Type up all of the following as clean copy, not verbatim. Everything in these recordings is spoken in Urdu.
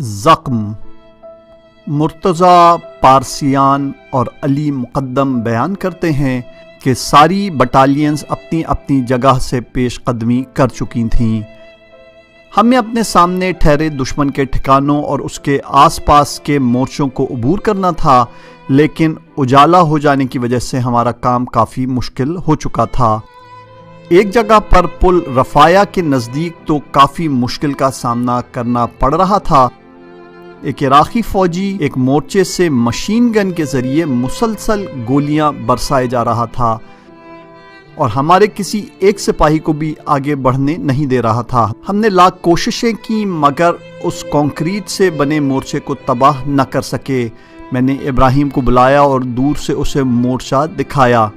زخم۔ مرتضیٰ پارسیان اور علی مقدم بیان کرتے ہیں کہ ساری بٹالینز اپنی اپنی جگہ سے پیش قدمی کر چکی تھیں۔ ہمیں اپنے سامنے ٹھہرے دشمن کے ٹھکانوں اور اس کے آس پاس کے مورچوں کو عبور کرنا تھا، لیکن اجالا ہو جانے کی وجہ سے ہمارا کام کافی مشکل ہو چکا تھا۔ ایک جگہ پر پل رفایا کے نزدیک تو کافی مشکل کا سامنا کرنا پڑ رہا تھا۔ ایک عراقی فوجی ایک مورچے سے مشین گن کے ذریعے مسلسل گولیاں برسائے جا رہا تھا اور ہمارے کسی ایک سپاہی کو بھی آگے بڑھنے نہیں دے رہا تھا۔ ہم نے لاکھ کوششیں کی مگر اس کانکریٹ سے بنے مورچے کو تباہ نہ کر سکے۔ میں نے ابراہیم کو بلایا اور دور سے اسے مورچہ دکھایا۔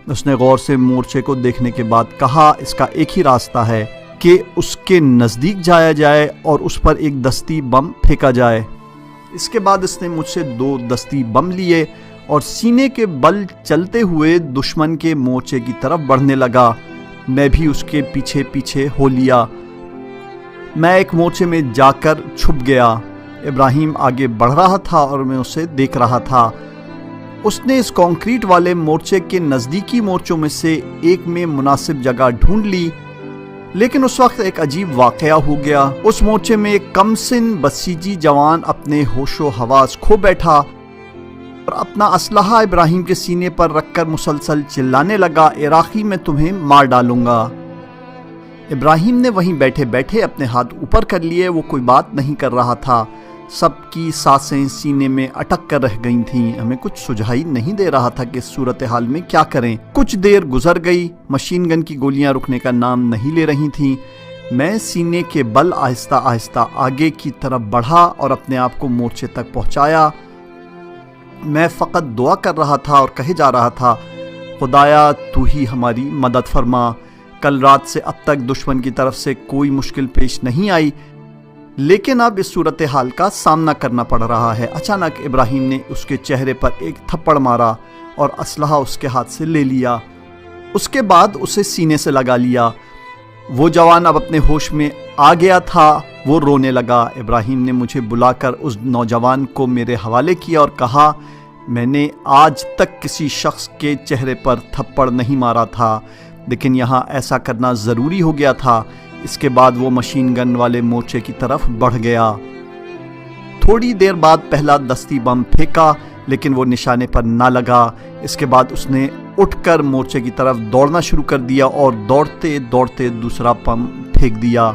اس نے غور سے مورچے کو دیکھنے کے بعد کہا، اس کا ایک ہی راستہ ہے کہ اس کے نزدیک جایا جائے اور اس پر ایک دستی بم پھینکا جائے۔ اس کے بعد اس نے مجھ سے 2 دستی بم لیے اور سینے کے بل چلتے ہوئے دشمن کے مورچے کی طرف بڑھنے لگا۔ میں بھی اس کے پیچھے پیچھے ہو لیا۔ میں ایک مورچے میں جا کر چھپ گیا۔ ابراہیم آگے بڑھ رہا تھا اور میں اسے دیکھ رہا تھا۔ اس نے اس کانکریٹ والے مورچے کے نزدیکی مورچوں میں سے ایک میں مناسب جگہ ڈھونڈ لی، لیکن اس وقت ایک عجیب واقعہ ہو گیا۔ اس مورچے میں ایک کم سن بسیجی جوان اپنے ہوش و حواس کھو بیٹھا اور اپنا اسلحہ ابراہیم کے سینے پر رکھ کر مسلسل چلانے لگا، عراقی میں تمہیں مار ڈالوں گا۔ ابراہیم نے وہیں بیٹھے بیٹھے اپنے ہاتھ اوپر کر لیے۔ وہ کوئی بات نہیں کر رہا تھا۔ سب کی سانسیں سینے میں اٹک کر رہ گئی تھیں۔ ہمیں کچھ سجھائی نہیں دے رہا تھا کہ صورتحال میں کیا کریں۔ کچھ دیر گزر گئی، مشین گن کی گولیاں رکنے کا نام نہیں لے رہی تھیں۔ میں سینے کے بل آہستہ آہستہ آگے کی طرف بڑھا اور اپنے آپ کو مورچے تک پہنچایا۔ میں فقط دعا کر رہا تھا اور کہے جا رہا تھا، خدایا تو ہی ہماری مدد فرما۔ کل رات سے اب تک دشمن کی طرف سے کوئی مشکل پیش نہیں آئی، لیکن اب اس صورتحال کا سامنا کرنا پڑ رہا ہے۔ اچانک ابراہیم نے اس کے چہرے پر ایک تھپڑ مارا اور اسلحہ اس کے ہاتھ سے لے لیا۔ اس کے بعد اسے سینے سے لگا لیا۔ وہ جوان اب اپنے ہوش میں آ گیا تھا۔ وہ رونے لگا۔ ابراہیم نے مجھے بلا کر اس نوجوان کو میرے حوالے کیا اور کہا، میں نے آج تک کسی شخص کے چہرے پر تھپڑ نہیں مارا تھا، لیکن یہاں ایسا کرنا ضروری ہو گیا تھا۔ اس کے بعد وہ مشین گن والے مورچے کی طرف بڑھ گیا۔ تھوڑی دیر بعد پہلا دستی بم پھینکا، لیکن وہ نشانے پر نہ لگا۔ اس کے بعد اس نے اٹھ کر مورچے کی طرف دوڑنا شروع کر دیا اور دوڑتے دوڑتے دوسرا بم پھینک دیا۔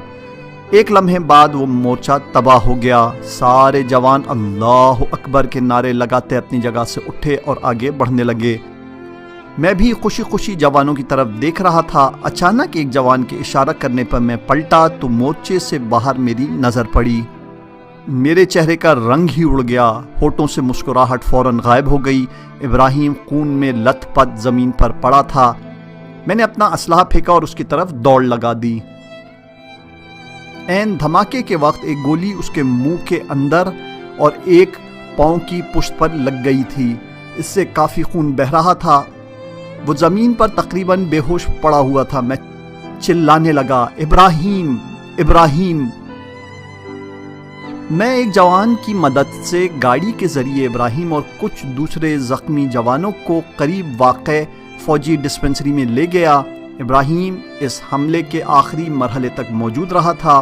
ایک لمحے بعد وہ مورچہ تباہ ہو گیا۔ سارے جوان اللہ اکبر کے نعرے لگاتے اپنی جگہ سے اٹھے اور آگے بڑھنے لگے۔ میں بھی خوشی خوشی جوانوں کی طرف دیکھ رہا تھا۔ اچانک ایک جوان کے اشارہ کرنے پر میں پلٹا تو مورچے سے باہر میری نظر پڑی۔ میرے چہرے کا رنگ ہی اڑ گیا، ہونٹوں سے مسکراہٹ فوراً غائب ہو گئی۔ ابراہیم خون میں لت پت زمین پر پڑا تھا۔ میں نے اپنا اسلحہ پھینکا اور اس کی طرف دوڑ لگا دی۔ عین دھماکے کے وقت ایک گولی اس کے منہ کے اندر اور ایک پاؤں کی پشت پر لگ گئی تھی۔ اس سے کافی خون بہہ رہا تھا۔ وہ زمین پر تقریباً بے ہوش پڑا ہوا تھا۔ میں چلانے لگا، ابراہیم ابراہیم۔ میں ایک جوان کی مدد سے گاڑی کے ذریعے ابراہیم اور کچھ دوسرے زخمی جوانوں کو قریب واقع فوجی ڈسپنسری میں لے گیا۔ ابراہیم اس حملے کے آخری مرحلے تک موجود رہا تھا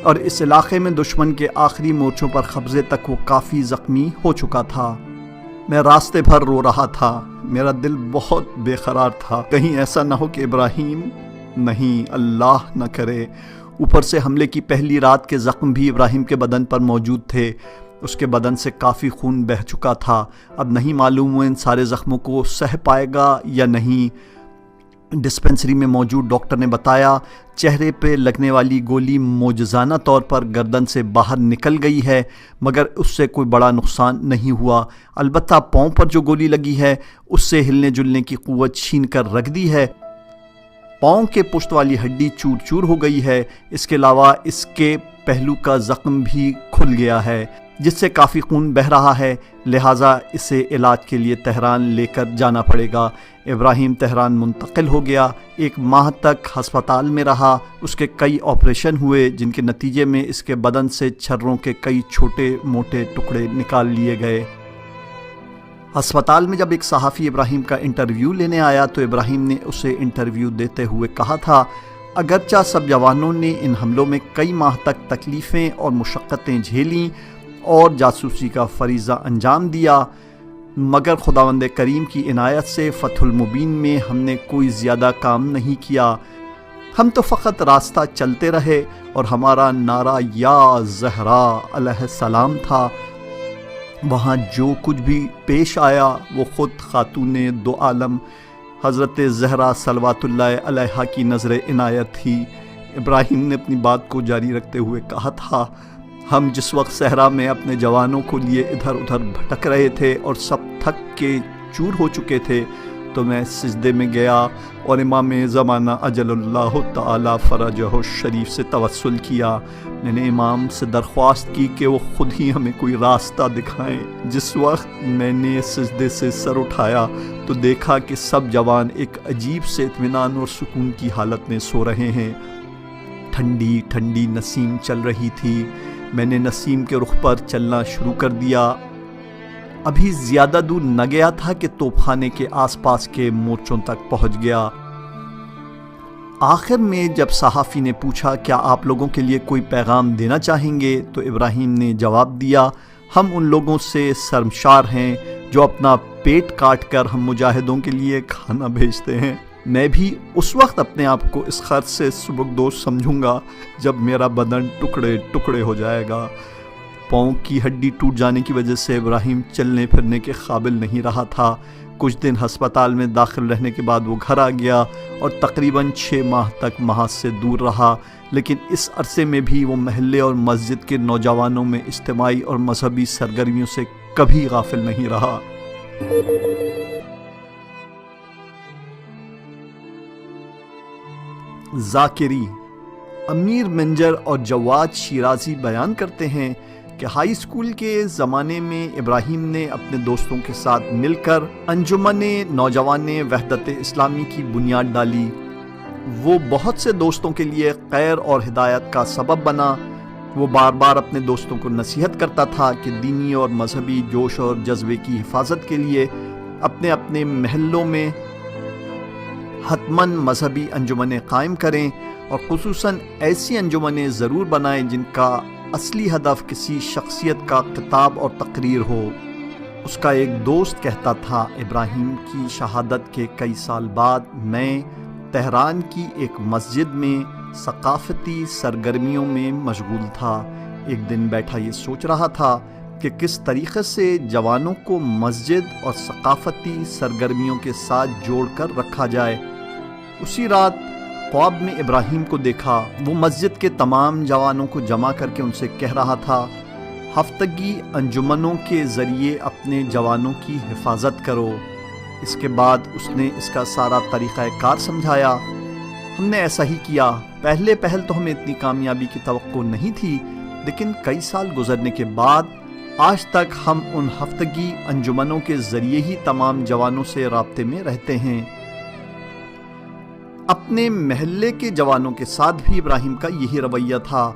اور اس علاقے میں دشمن کے آخری مورچوں پر قبضے تک وہ کافی زخمی ہو چکا تھا۔ میں راستے بھر رو رہا تھا۔ میرا دل بہت بے قرار تھا، کہیں ایسا نہ ہو کہ ابراہیم، نہیں اللہ نہ کرے۔ اوپر سے حملے کی پہلی رات کے زخم بھی ابراہیم کے بدن پر موجود تھے۔ اس کے بدن سے کافی خون بہہ چکا تھا۔ اب نہیں معلوم وہ ان سارے زخموں کو سہ پائے گا یا نہیں۔ ڈسپنسری میں موجود ڈاکٹر نے بتایا، چہرے پہ لگنے والی گولی معجزانہ طور پر گردن سے باہر نکل گئی ہے، مگر اس سے کوئی بڑا نقصان نہیں ہوا۔ البتہ پاؤں پر جو گولی لگی ہے اس سے ہلنے جلنے کی قوت چھین کر رکھ دی ہے۔ پاؤں کے پشت والی ہڈی چور چور ہو گئی ہے۔ اس کے علاوہ اس کے پہلو کا زخم بھی کھل گیا ہے۔ جس سے کافی خون بہہ رہا ہے، لہٰذا اسے علاج کے لیے تہران لے کر جانا پڑے گا۔ ابراہیم تہران منتقل ہو گیا، 1 ماہ تک ہسپتال میں رہا، اس کے کئی آپریشن ہوئے جن کے نتیجے میں اس کے بدن سے چھروں کے کئی چھوٹے موٹے ٹکڑے نکال لیے گئے۔ ہسپتال میں جب ایک صحافی ابراہیم کا انٹرویو لینے آیا تو ابراہیم نے اسے انٹرویو دیتے ہوئے کہا تھا، اگرچہ سب جوانوں نے ان حملوں میں کئی ماہ تک تکلیفیں اور مشقتیں جھیلیں اور جاسوسی کا فریضہ انجام دیا، مگر خداوند کریم کی عنایت سے فتح المبین میں ہم نے کوئی زیادہ کام نہیں کیا، ہم تو فقط راستہ چلتے رہے اور ہمارا نعرہ یا زہرا علیہ السلام تھا۔ وہاں جو کچھ بھی پیش آیا وہ خود خاتون دو عالم حضرت زہرا صلوات اللہ علیہا کی نظر عنایت تھی۔ ابراہیم نے اپنی بات کو جاری رکھتے ہوئے کہا تھا، ہم جس وقت صحرا میں اپنے جوانوں کو لیے ادھر ادھر بھٹک رہے تھے اور سب تھک کے چور ہو چکے تھے تو میں سجدے میں گیا اور امام زمانہ اجل اللہ تعالی فرجہ شریف سے توسل کیا۔ میں نے امام سے درخواست کی کہ وہ خود ہی ہمیں کوئی راستہ دکھائیں۔ جس وقت میں نے سجدے سے سر اٹھایا تو دیکھا کہ سب جوان ایک عجیب سے اطمینان اور سکون کی حالت میں سو رہے ہیں۔ ٹھنڈی ٹھنڈی نسیم چل رہی تھی، میں نے نسیم کے رخ پر چلنا شروع کر دیا۔ ابھی زیادہ دور نہ گیا تھا کہ توپ خانے کے آس پاس کے مورچوں تک پہنچ گیا۔ آخر میں جب صحافی نے پوچھا کیا آپ لوگوں کے لیے کوئی پیغام دینا چاہیں گے تو ابراہیم نے جواب دیا، ہم ان لوگوں سے شرمسار ہیں جو اپنا پیٹ کاٹ کر ہم مجاہدوں کے لیے کھانا بھیجتے ہیں۔ میں بھی اس وقت اپنے آپ کو اس خرچ سے سبکدوش سمجھوں گا جب میرا بدن ٹکڑے ٹکڑے ہو جائے گا۔ پاؤں کی ہڈی ٹوٹ جانے کی وجہ سے ابراہیم چلنے پھرنے کے قابل نہیں رہا تھا۔ کچھ دن ہسپتال میں داخل رہنے کے بعد وہ گھر آ گیا اور تقریباً 6 ماہ تک محاذ سے دور رہا، لیکن اس عرصے میں بھی وہ محلے اور مسجد کے نوجوانوں میں اجتماعی اور مذہبی سرگرمیوں سے کبھی غافل نہیں رہا۔ ذاکری امیر منجر اور جواد شیرازی بیان کرتے ہیں کہ ہائی اسکول کے زمانے میں ابراہیم نے اپنے دوستوں کے ساتھ مل کر انجمن نوجوان وحدت اسلامی کی بنیاد ڈالی۔ وہ بہت سے دوستوں کے لیے خیر اور ہدایت کا سبب بنا۔ وہ بار بار اپنے دوستوں کو نصیحت کرتا تھا کہ دینی اور مذہبی جوش اور جذبے کی حفاظت کے لیے اپنے اپنے محلوں میں حتماً مذہبی انجمنیں قائم کریں اور خصوصاً ایسی انجمنیں ضرور بنائیں جن کا اصلی ہدف کسی شخصیت کا خطاب اور تقریر ہو۔ اس کا ایک دوست کہتا تھا، ابراہیم کی شہادت کے کئی سال بعد میں تہران کی ایک مسجد میں ثقافتی سرگرمیوں میں مشغول تھا۔ ایک دن بیٹھا یہ سوچ رہا تھا کہ کس طریقے سے جوانوں کو مسجد اور ثقافتی سرگرمیوں کے ساتھ جوڑ کر رکھا جائے۔ اسی رات خواب میں ابراہیم کو دیکھا، وہ مسجد کے تمام جوانوں کو جمع کر کے ان سے کہہ رہا تھا، ہفتگی انجمنوں کے ذریعے اپنے جوانوں کی حفاظت کرو۔ اس کے بعد اس نے اس کا سارا طریقہ کار سمجھایا۔ ہم نے ایسا ہی کیا۔ پہلے تو ہمیں اتنی کامیابی کی توقع نہیں تھی، لیکن کئی سال گزرنے کے بعد آج تک ہم ان ہفتگی انجمنوں کے ذریعے ہی تمام جوانوں سے رابطے میں رہتے ہیں۔ اپنے محلے کے جوانوں کے ساتھ بھی ابراہیم کا یہی رویہ تھا۔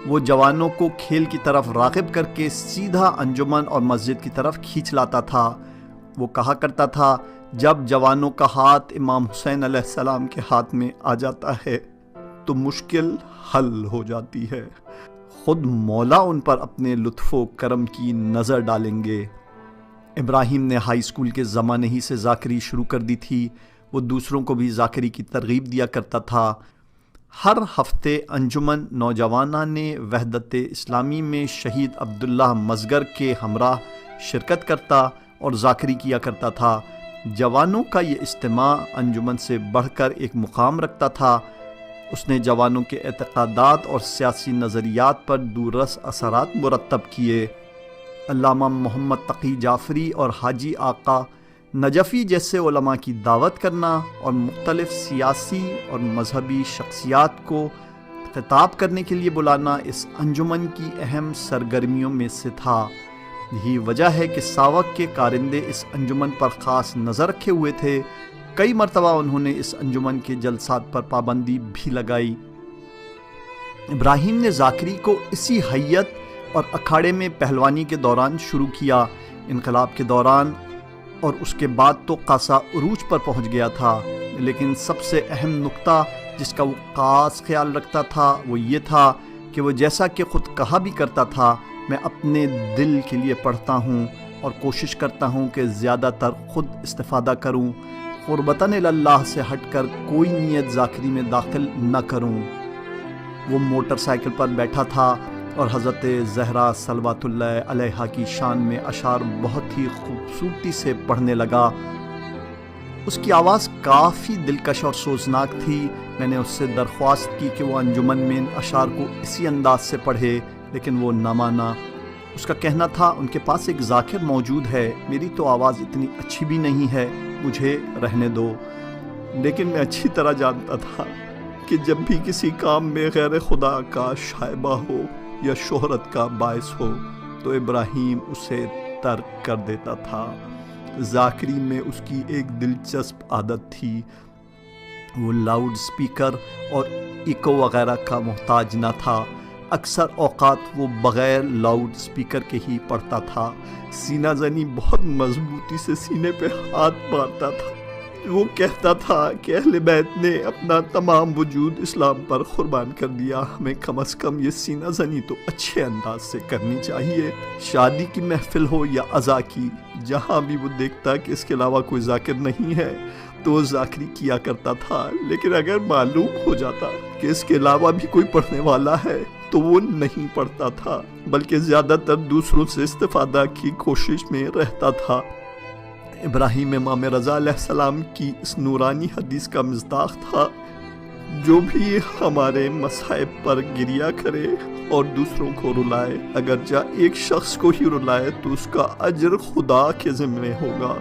وہ جوانوں کو کھیل کی طرف راغب کر کے سیدھا انجمن اور مسجد کی طرف کھینچ لاتا تھا۔ وہ کہا کرتا تھا، جب جوانوں کا ہاتھ امام حسین علیہ السلام کے ہاتھ میں آ جاتا ہے تو مشکل حل ہو جاتی ہے، خود مولا ان پر اپنے لطف و کرم کی نظر ڈالیں گے۔ ابراہیم نے ہائی اسکول کے زمانے ہی سے ذاکری شروع کر دی تھی۔ وہ دوسروں کو بھی ذاکری کی ترغیب دیا کرتا تھا۔ ہر ہفتے انجمن نوجوانان وحدت اسلامی میں شہید عبداللہ مزگر کے ہمراہ شرکت کرتا اور ذاکری کیا کرتا تھا۔ جوانوں کا یہ اجتماع انجمن سے بڑھ کر ایک مقام رکھتا تھا۔ اس نے جوانوں کے اعتقادات اور سیاسی نظریات پر دوررس اثرات مرتب کیے۔ علامہ محمد تقی جعفری اور حاجی آقا نجفی جیسے علماء کی دعوت کرنا اور مختلف سیاسی اور مذہبی شخصیات کو خطاب کرنے کے لیے بلانا اس انجمن کی اہم سرگرمیوں میں سے تھا۔ یہی وجہ ہے کہ ساوک کے کارندے اس انجمن پر خاص نظر رکھے ہوئے تھے۔ کئی مرتبہ انہوں نے اس انجمن کے جلسات پر پابندی بھی لگائی۔ ابراہیم نے ذاکری کو اسی حیت اور اکھاڑے میں پہلوانی کے دوران شروع کیا۔ انقلاب کے دوران اور اس کے بعد تو خاصا عروج پر پہنچ گیا تھا، لیکن سب سے اہم نقطہ جس کا وہ خاص خیال رکھتا تھا وہ یہ تھا کہ وہ جیسا کہ خود کہا بھی کرتا تھا، میں اپنے دل کے لیے پڑھتا ہوں اور کوشش کرتا ہوں کہ زیادہ تر خود استفادہ کروں، قربتاً اللہ سے ہٹ کر کوئی نیت ذاکری میں داخل نہ کروں۔ وہ موٹر سائیکل پر بیٹھا تھا اور حضرت زہرا صلوات اللہ علیہا کی شان میں اشعار بہت ہی خوبصورتی سے پڑھنے لگا۔ اس کی آواز کافی دلکش اور سوزناک تھی۔ میں نے اس سے درخواست کی کہ وہ انجمن میں ان اشعار کو اسی انداز سے پڑھے، لیکن وہ نہ مانا۔ اس کا کہنا تھا ان کے پاس ایک ذاکر موجود ہے، میری تو آواز اتنی اچھی بھی نہیں ہے، مجھے رہنے دو۔ لیکن میں اچھی طرح جانتا تھا کہ جب بھی کسی کام میں غیر خدا کا شائبہ ہو یا شہرت کا باعث ہو تو ابراہیم اسے ترک کر دیتا تھا۔ ذاکری میں اس کی ایک دلچسپ عادت تھی، وہ لاؤڈ سپیکر اور ایکو وغیرہ کا محتاج نہ تھا۔ اکثر اوقات وہ بغیر لاؤڈ سپیکر کے ہی پڑھتا تھا۔ سینہ زنی بہت مضبوطی سے سینے پہ ہاتھ مارتا تھا۔ وہ کہتا تھا کہ اہل بیت نے اپنا تمام وجود اسلام پر قربان کر دیا، ہمیں کم از کم یہ سینہ زنی تو اچھے انداز سے کرنی چاہیے۔ شادی کی محفل ہو یا عزا کی، جہاں بھی وہ دیکھتا کہ اس کے علاوہ کوئی ذاکر نہیں ہے تو وہ ذاکری کیا کرتا تھا، لیکن اگر معلوم ہو جاتا کہ اس کے علاوہ بھی کوئی پڑھنے والا ہے تو وہ نہیں پڑھتا تھا، بلکہ زیادہ تر دوسروں سے استفادہ کی کوشش میں رہتا تھا۔ ابراہیم امام رضا علیہ السلام کی اس نورانی حدیث کا مصداق تھا، جو بھی ہمارے مصائب پر گریہ کرے اور دوسروں کو رلائے، اگرچہ ایک شخص کو ہی رلائے تو اس کا اجر خدا کے ذمہ ہوگا۔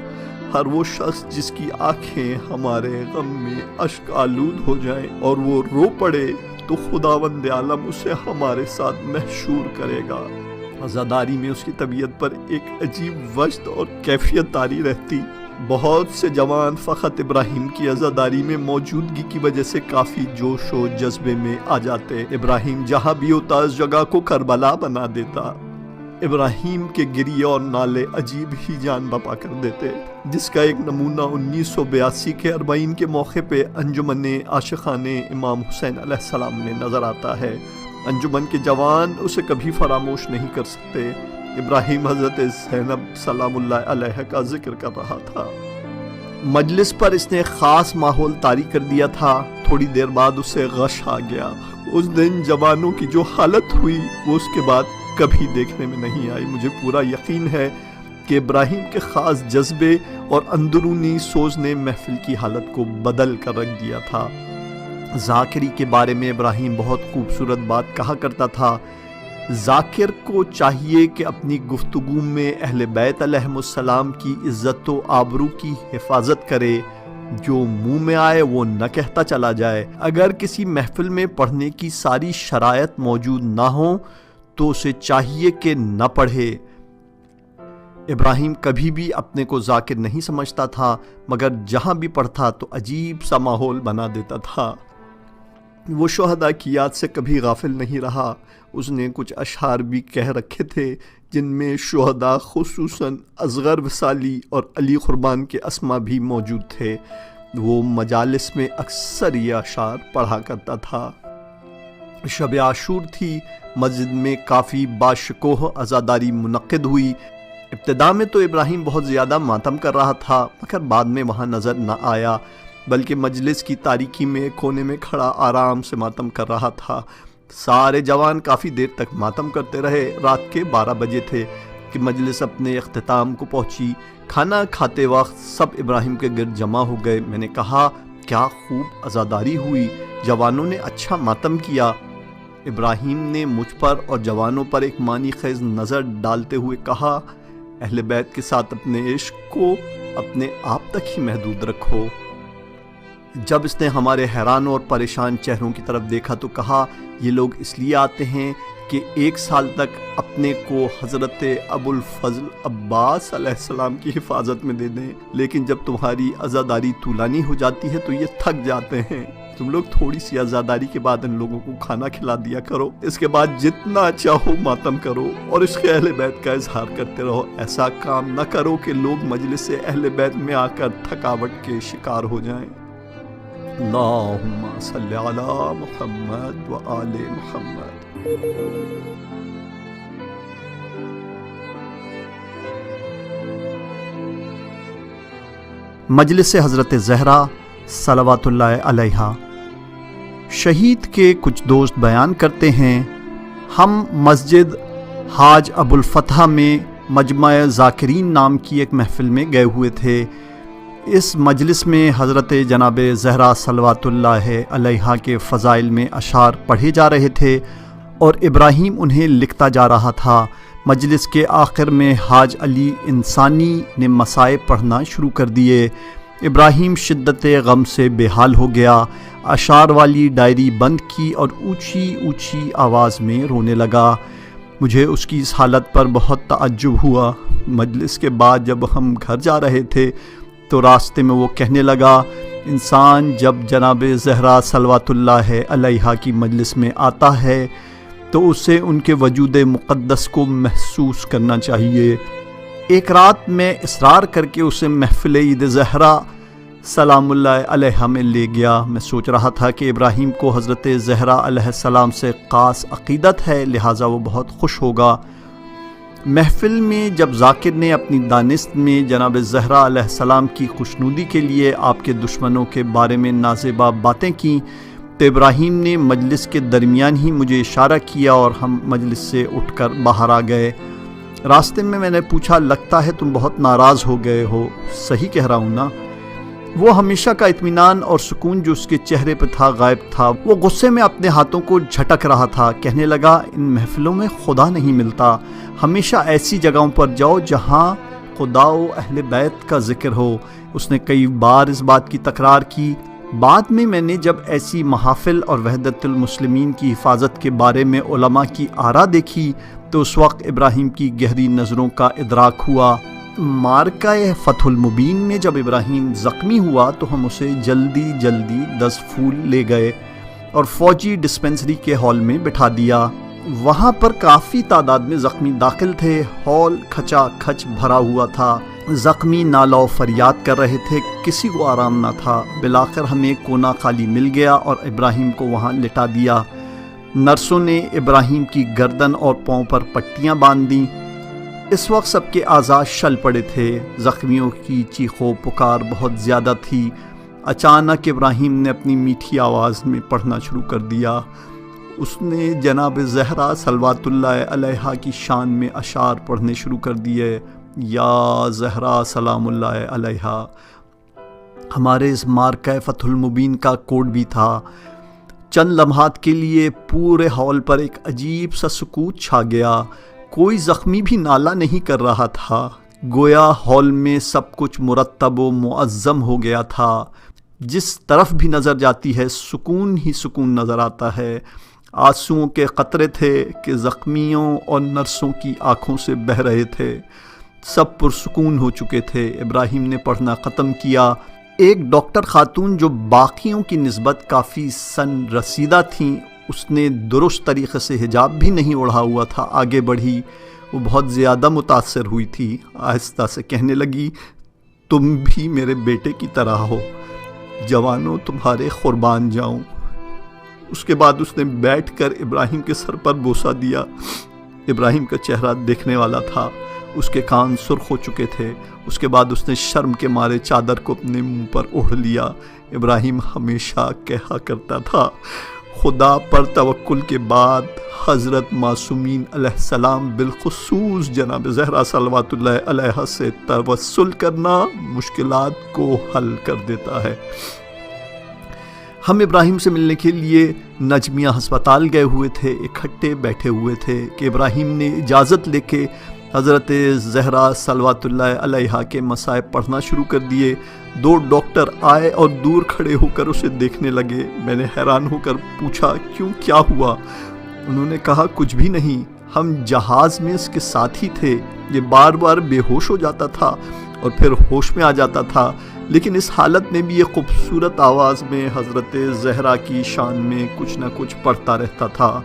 ہر وہ شخص جس کی آنکھیں ہمارے غم میں اشک آلود ہو جائیں اور وہ رو پڑے تو خداوند عالم اسے ہمارے ساتھ محشور کرے گا۔ عزاداری میں اس کی طبیعت پر ایک عجیب وجد اور کیفیت طاری رہتی۔ بہت سے جوان فقط ابراہیم کی عزاداری میں موجودگی کی وجہ سے کافی جوش و جذبے میں آ جاتے۔ ابراہیم جہاں بھی ہوتا اس جگہ کو کربلا بنا دیتا۔ ابراہیم کے گریے اور نالے عجیب ہی جان بپا کر دیتے، جس کا ایک نمونہ 1982 کے 40 کے موقع پہ انجمن عاشقان امام حسین علیہ السلام میں نظر آتا ہے۔ انجمن کے جوان اسے کبھی فراموش نہیں کر سکتے۔ ابراہیم حضرت زینب سلام اللہ علیہ کا ذکر کر رہا تھا۔ مجلس پر اس نے خاص ماحول طاری کر دیا تھا۔ تھوڑی دیر بعد اسے غش آ گیا۔ اس دن جوانوں کی جو حالت ہوئی وہ اس کے بعد کبھی دیکھنے میں نہیں آئی۔ مجھے پورا یقین ہے کہ ابراہیم کے خاص جذبے اور اندرونی سوز نے محفل کی حالت کو بدل کر رکھ دیا تھا۔ ذاکری کے بارے میں ابراہیم بہت خوبصورت بات کہا کرتا تھا۔ ذاکر کو چاہیے کہ اپنی گفتگو میں اہل بیت علیہم السلام کی عزت و آبرو کی حفاظت کرے، جو منہ میں آئے وہ نہ کہتا چلا جائے۔ اگر کسی محفل میں پڑھنے کی ساری شرائط موجود نہ ہوں تو اسے چاہیے کہ نہ پڑھے۔ ابراہیم کبھی بھی اپنے کو ذاکر نہیں سمجھتا تھا، مگر جہاں بھی پڑھتا تو عجیب سا ماحول بنا دیتا تھا۔ وہ شہداء کی یاد سے کبھی غافل نہیں رہا۔ اس نے کچھ اشعار بھی کہہ رکھے تھے جن میں شہداء خصوصاً اصغر وصالی اور علی قربان کے اسما بھی موجود تھے۔ وہ مجالس میں اکثر یہ اشعار پڑھا کرتا تھا۔ شب عاشور تھی، مسجد میں کافی باشکوہ عزاداری منعقد ہوئی۔ ابتدا میں تو ابراہیم بہت زیادہ ماتم کر رہا تھا، مگر بعد میں وہاں نظر نہ آیا، بلکہ مجلس کی تاریکی میں کونے میں کھڑا آرام سے ماتم کر رہا تھا۔ سارے جوان کافی دیر تک ماتم کرتے رہے۔ رات کے 12 بجے تھے کہ مجلس اپنے اختتام کو پہنچی۔ کھانا کھاتے وقت سب ابراہیم کے گرد جمع ہو گئے۔ میں نے کہا، کیا خوب عزاداری ہوئی، جوانوں نے اچھا ماتم کیا۔ ابراہیم نے مجھ پر اور جوانوں پر ایک معنی خیز نظر ڈالتے ہوئے کہا، اہل بیت کے ساتھ اپنے عشق کو اپنے آپ تک ہی محدود رکھو۔ جب اس نے ہمارے حیران اور پریشان چہروں کی طرف دیکھا تو کہا، یہ لوگ اس لیے آتے ہیں کہ 1 سال تک اپنے کو حضرت ابو الفضل عباس علیہ السلام کی حفاظت میں دے دیں، لیکن جب تمہاری عزاداری طولانی ہو جاتی ہے تو یہ تھک جاتے ہیں۔ تم لوگ تھوڑی سی عزاداری کے بعد ان لوگوں کو کھانا کھلا دیا کرو، اس کے بعد جتنا چاہو ماتم کرو اور اس کے اہل بیت کا اظہار کرتے رہو۔ ایسا کام نہ کرو کہ لوگ مجلس اہل بیت میں آ کر تھکاوٹ کے شکار ہو جائیں۔ اللہم صلی علی محمد و آل محمد۔ مجلس حضرت زہرا صلوات اللہ علیہا۔ شہید کے کچھ دوست بیان کرتے ہیں، ہم مسجد حاج ابو الفتح میں مجمع ذاکرین نام کی ایک محفل میں گئے ہوئے تھے۔ اس مجلس میں حضرت جناب زہرا صلوات اللہ علیہا کے فضائل میں اشعار پڑھے جا رہے تھے اور ابراہیم انہیں لکھتا جا رہا تھا۔ مجلس کے آخر میں حاج علی انسانی نے مصائب پڑھنا شروع کر دیے۔ ابراہیم شدت غم سے بے حال ہو گیا، اشعار والی ڈائری بند کی اور اونچی اونچی آواز میں رونے لگا۔ مجھے اس کی اس حالت پر بہت تعجب ہوا۔ مجلس کے بعد جب ہم گھر جا رہے تھے تو راستے میں وہ کہنے لگا، انسان جب جناب زہرا صلوات اللہ علیہا کی مجلس میں آتا ہے تو اسے ان کے وجود مقدس کو محسوس کرنا چاہیے۔ ایک رات میں اصرار کر کے اسے محفل عید زہرا سلام اللہ علیہا میں لے گیا۔ میں سوچ رہا تھا کہ ابراہیم کو حضرت زہرا علیہ السلام سے خاص عقیدت ہے، لہٰذا وہ بہت خوش ہوگا۔ محفل میں جب ذاکر نے اپنی دانست میں جناب زہرا علیہ السلام کی خوشنودی کے لیے آپ کے دشمنوں کے بارے میں نازیبا باتیں کیں تو ابراہیم نے مجلس کے درمیان ہی مجھے اشارہ کیا اور ہم مجلس سے اٹھ کر باہر آ گئے۔ راستے میں نے پوچھا، لگتا ہے تم بہت ناراض ہو گئے ہو، صحیح کہہ رہا ہوں نا؟ وہ ہمیشہ کا اطمینان اور سکون جو اس کے چہرے پہ تھا غائب تھا۔ وہ غصے میں اپنے ہاتھوں کو جھٹک رہا تھا، کہنے لگا، ان محفلوں میں خدا نہیں ملتا، ہمیشہ ایسی جگہوں پر جاؤ جہاں خدا و اہل بیت کا ذکر ہو۔ اس نے کئی بار اس بات کی تکرار کی۔ بعد میں نے جب ایسی محافل اور وحدت المسلمین کی حفاظت کے بارے میں علماء کی آراء دیکھی تو اس وقت ابراہیم کی گہری نظروں کا ادراک ہوا۔ معرکہ فتح المبین میں جب ابراہیم زخمی ہوا تو ہم اسے جلدی 10 پھول لے گئے اور فوجی ڈسپنسری کے ہال میں بٹھا دیا۔ وہاں پر کافی تعداد میں زخمی داخل تھے، ہال کھچا کھچ بھرا ہوا تھا، زخمی نالہ و فریاد کر رہے تھے، کسی کو آرام نہ تھا۔ بالآخر ہمیں کونا خالی مل گیا اور ابراہیم کو وہاں لٹا دیا۔ نرسوں نے ابراہیم کی گردن اور پاؤں پر پٹیاں باندھ دیں۔ اس وقت سب کے اعضاء شل پڑے تھے، زخمیوں کی چیخ و پکار بہت زیادہ تھی۔ اچانک ابراہیم نے اپنی میٹھی آواز میں پڑھنا شروع کر دیا۔ اس نے جناب زہرا صلوات اللہ علیہا کی شان میں اشعار پڑھنے شروع کر دیے۔ یا زہرا سلام اللہ علیہا۔ ہمارے اس معرکہ فتح المبین کا کوڈ بھی تھا۔ چند لمحات کے لیے پورے ہال پر ایک عجیب سا سکوت چھا گیا، کوئی زخمی بھی نالہ نہیں کر رہا تھا، گویا ہال میں سب کچھ مرتب و معظم ہو گیا تھا۔ جس طرف بھی نظر جاتی ہے سکون ہی سکون نظر آتا ہے۔ آنسوؤں کے قطرے تھے کہ زخمیوں اور نرسوں کی آنکھوں سے بہہ رہے تھے، سب پرسکون ہو چکے تھے۔ ابراہیم نے پڑھنا ختم کیا۔ ایک ڈاکٹر خاتون جو باقیوں کی نسبت کافی سن رسیدہ تھیں، اس نے درست طریقے سے حجاب بھی نہیں اوڑھا ہوا تھا، آگے بڑھی۔ وہ بہت زیادہ متاثر ہوئی تھی، آہستہ سے کہنے لگی، تم بھی میرے بیٹے کی طرح ہو، جوانوں تمہارے قربان جاؤں۔ اس کے بعد اس نے بیٹھ کر ابراہیم کے سر پر بوسہ دیا۔ ابراہیم کا چہرہ دیکھنے والا تھا، اس کے کان سرخ ہو چکے تھے۔ اس کے بعد اس نے شرم کے مارے چادر کو اپنے منہ پر اوڑھ لیا۔ ابراہیم ہمیشہ کہا کرتا تھا، خدا پر توکل کے بعد حضرت معصومین علیہ السلام بالخصوص جناب زہرا صلوات اللہ علیہا سے توسل کرنا مشکلات کو حل کر دیتا ہے۔ ہم ابراہیم سے ملنے کے لیے نجمیہ ہسپتال گئے ہوئے تھے، اکٹھے بیٹھے ہوئے تھے کہ ابراہیم نے اجازت لے کے حضرت زہرا صلوات اللہ علیہا کے مصائب پڑھنا شروع کر دیے۔ 2 ڈاکٹر آئے اور دور کھڑے ہو کر اسے دیکھنے لگے۔ میں نے حیران ہو کر پوچھا کیوں، کیا ہوا؟ انہوں نے کہا کچھ بھی نہیں، ہم جہاز میں اس کے ساتھ ہی تھے، یہ بار بار بے ہوش ہو جاتا تھا اور پھر ہوش میں آ جاتا تھا، لیکن اس حالت میں بھی یہ خوبصورت آواز میں حضرت زہرا کی شان میں کچھ نہ کچھ پڑھتا رہتا تھا۔